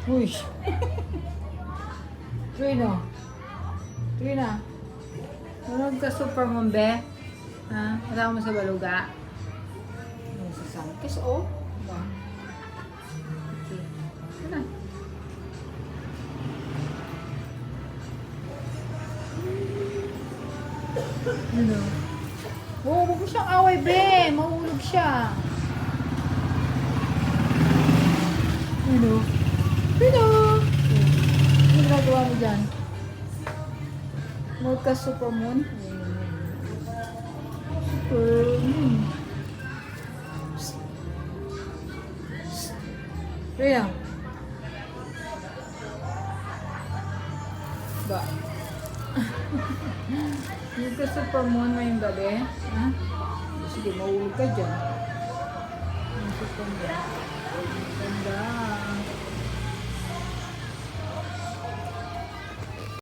Uy. Trina. Trina. Nanood ka Supermom, be? Ha? Kasama mo sa baluga? Ano sa Sankis, oh? Ba? Okay. Ano? Ano? Oh, huwag mo siyang away, be. Mahulog siya. Ano? Ano? Ano ginagawa mo dyan? Nanood ka Supermoon? Supermoon. Rhea. Ba? Nanood ka Supermoon ngayong gabi? Ha? Sige, mahulog ka dyan. Yung Supermoon. Ganda.